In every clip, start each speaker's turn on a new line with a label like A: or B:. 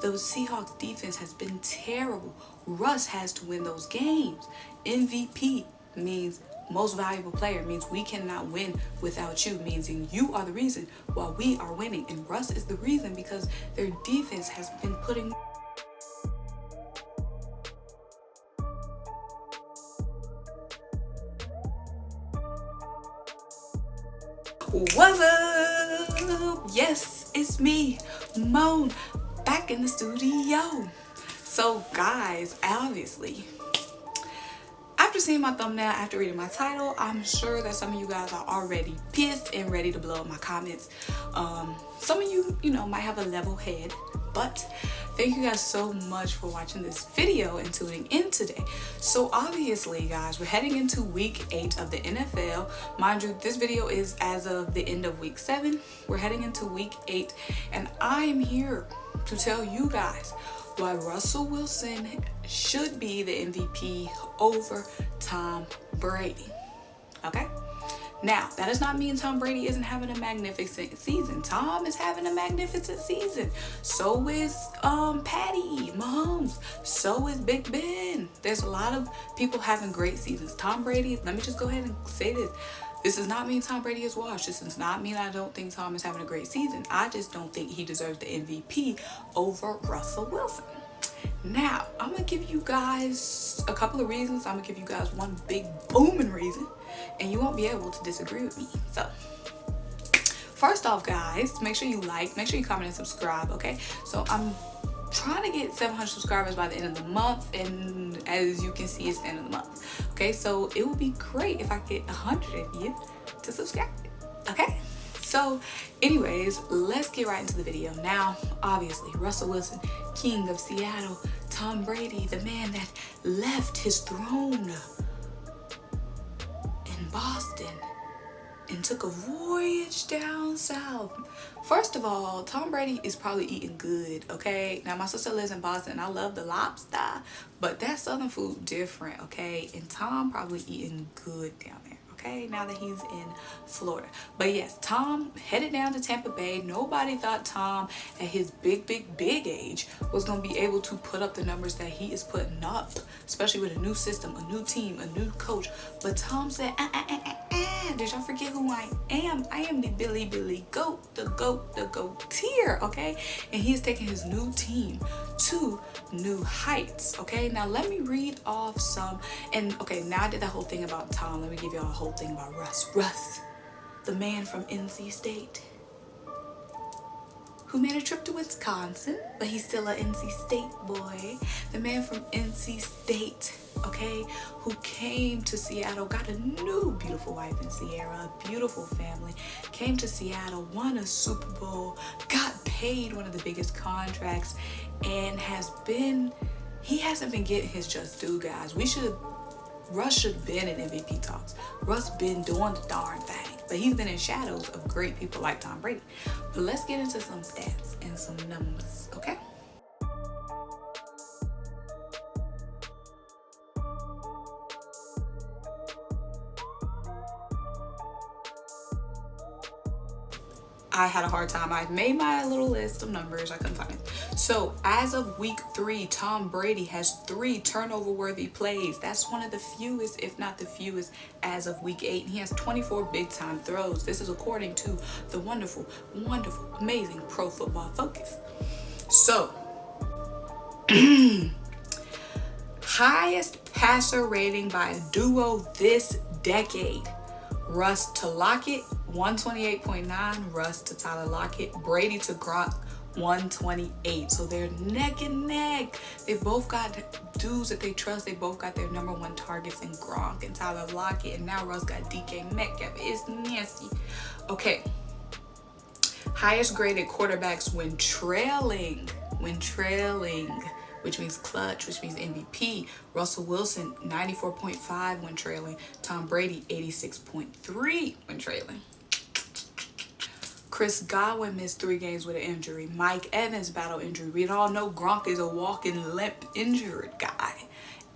A: The Seahawks defense has been terrible. Russ has to win those games. MVP means most valuable player, means we cannot win without you, means you are the reason why we are winning. And Russ is the reason because their defense has been putting What's up? Yes, it's me, Moan, back in the studio. So guys, obviously, after seeing my thumbnail, after reading my title, I'm sure that some of you guys are already pissed and ready to blow up my comments. Some of you, might have a level head, but thank you guys so much for watching this video and tuning in today. So obviously, guys, we're heading into week 8 of the NFL. Mind you, this video is as of the end of week 7. We're heading into week 8, and I am here to tell you guys why Russell Wilson should be the MVP over Tom Brady. Okay? Now, that does not mean Tom Brady isn't having a magnificent season. Tom is having a magnificent season. So is Patty Mahomes. So is Big Ben. There's a lot of people having great seasons. Tom Brady, let me just go ahead and say this. This does not mean Tom Brady is washed. This does not mean I don't think Tom is having a great season. I just don't think he deserves the MVP over Russell Wilson. Now, I'm going to give you guys a couple of reasons. I'm going to give you guys one big booming reason, and you won't be able to disagree with me. So, first off, guys, make sure you like, make sure you comment and subscribe, okay? So, I'm trying to get 700 subscribers by the end of the month, and as you can see, it's the end of the month, okay? So, it would be great if I get 100 of you to subscribe, okay? So anyways, let's get right into the video. Now, obviously, Russell Wilson, king of Seattle, Tom Brady, the man that left his throne in Boston and took a voyage down south. First of all, Tom Brady is probably eating good, okay? Now, my sister lives in Boston, and I love the lobster, but that southern food different, okay? And Tom probably eating good down there. Okay, now that he's in Florida. But yes, Tom headed down to Tampa Bay. Nobody thought Tom at his big age was going to be able to put up the numbers that he is putting up, especially with a new system, a new team, a new coach. But Tom said, did y'all forget who I am? I am the Billy Goat, the goateer, okay? And he is taking his new team to new heights, okay? Now let me read off some, and okay, now I did that whole thing about Tom. Let me give y'all a whole thing about Russ, the man from NC State, who made a trip to Wisconsin, but he's still an NC State boy. The man from NC State, okay, who came to Seattle, got a new beautiful wife in Sierra, a beautiful family, came to Seattle, won a Super Bowl, got paid one of the biggest contracts, and he hasn't been getting his just due, guys. Russ should have been in MVP talks. Russ been doing the darn thing, but he's been in shadows of great people like Tom Brady. But let's get into some stats and some numbers, okay? I had a hard time. I made my little list of numbers. I couldn't find it. So as of week 3, Tom Brady has 3 turnover-worthy plays. That's one of the fewest, if not the fewest, as of week 8. And he has 24 big-time throws. This is according to the wonderful, amazing Pro Football Focus. So, highest passer rating by a duo this decade. Russ to Lockett, 128.9. Russ to Tyler Lockett. Brady to Gronk, 128. So they're neck and neck. They both got dudes that they trust. They both got their number 1 targets in Gronk and Tyler Lockett. And now Russ got DK Metcalf. It's nasty. Okay. Highest graded quarterbacks when trailing. Which means clutch, which means MVP. Russell Wilson, 94.5 when trailing. Tom Brady, 86.3 when trailing. Chris Godwin missed 3 games with an injury. Mike Evans battled injury. We all know Gronk is a walking limp injured guy.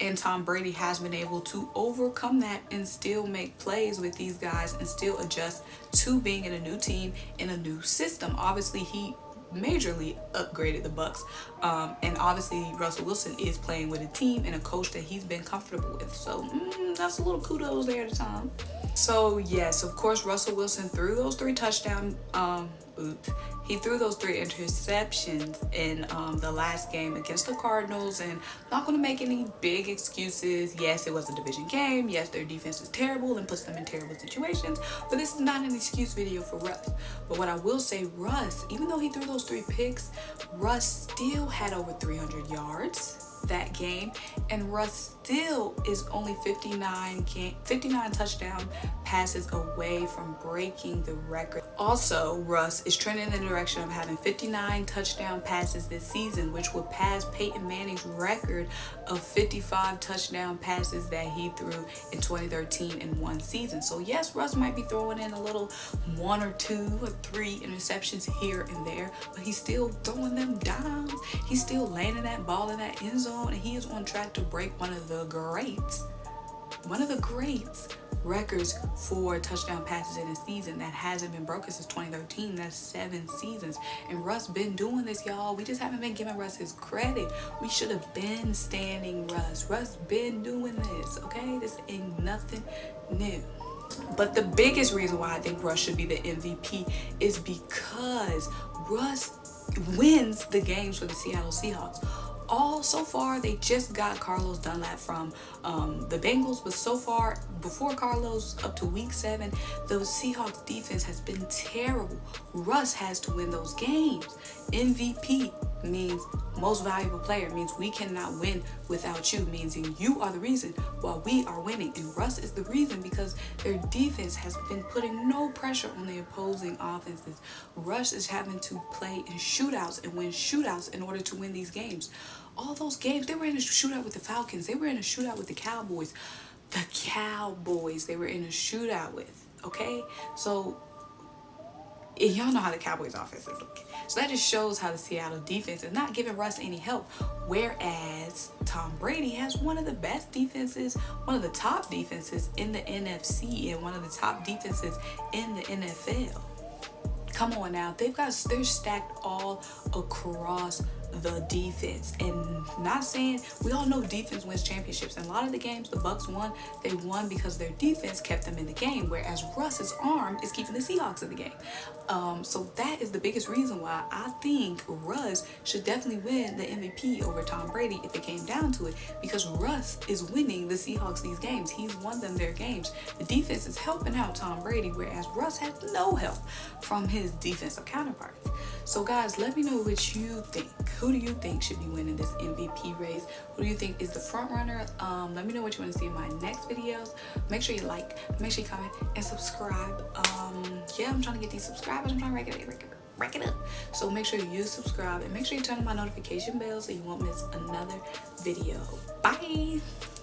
A: And Tom Brady has been able to overcome that and still make plays with these guys and still adjust to being in a new team, in a new system. Obviously, he majorly upgraded the Bucks. And obviously Russell Wilson is playing with a team and a coach that he's been comfortable with. So that's a little kudos there to Tom. So yes, of course, Russell Wilson threw those 3 touchdowns. He threw those 3 interceptions in the last game against the Cardinals, and not going to make any big excuses. Yes, it was a division game. Yes, their defense is terrible and puts them in terrible situations, but this is not an excuse video for Russ. But what I will say, Russ, even though he threw those 3 picks, Russ still had over 300 yards that game, and Russ still is only 59 touchdown passes away from breaking the record. Also, Russ is trending in the direction of having 59 touchdown passes this season, which would pass Peyton Manning's record of 55 touchdown passes that he threw in 2013 in one season. So yes, Russ might be throwing in a little 1 or 2 or 3 interceptions here and there, but he's still throwing them dimes. He's still landing that ball in that end zone, and he is on track to break one of the greats records for touchdown passes in a season that hasn't been broken since 2013. That's 7 seasons, and Russ been doing this, y'all. We just haven't been giving Russ his credit. We should have been standing Russ been doing this, okay? This ain't nothing new. But the biggest reason why I think Russ should be the MVP is because Russ wins the games for the Seattle Seahawks. So far, they just got Carlos Dunlap from the Bengals, but so far, before Carlos, up to week 7, the Seahawks defense has been terrible. Russ has to win those games. MVP means most valuable player, means we cannot win without you, means you are the reason why we are winning, and Russ is the reason because their defense has been putting no pressure on the opposing offenses. Russ is having to play in shootouts and win shootouts in order to win these games. All those games, they were in a shootout with the Falcons. They were in a shootout with the Cowboys. They were in a shootout with, okay? So, y'all know how the Cowboys offense is looking. So that just shows how the Seattle defense is not giving Russ any help. Whereas Tom Brady has one of the best defenses, one of the top defenses in the NFC, and one of the top defenses in the NFL. Come on now, they're stacked all across the defense, and not saying, we all know defense wins championships, and a lot of the games the Bucks won, they won because their defense kept them in the game, whereas Russ's arm is keeping the Seahawks in the game. So that is the biggest reason why I think Russ should definitely win the MVP over Tom Brady if it came down to it, because Russ is winning the Seahawks these games. He's won them their games. The defense is helping out Tom Brady, whereas Russ has no help from his defensive counterparts. So guys, let me know what you think. Who do you think should be winning this MVP race? Who do you think is the front runner? Let me know what you want to see in my next videos. Make sure you like, make sure you comment, and subscribe. Yeah, I'm trying to get these subscribers. I'm trying to rack it up. So make sure you subscribe, and make sure you turn on my notification bell so you won't miss another video. Bye.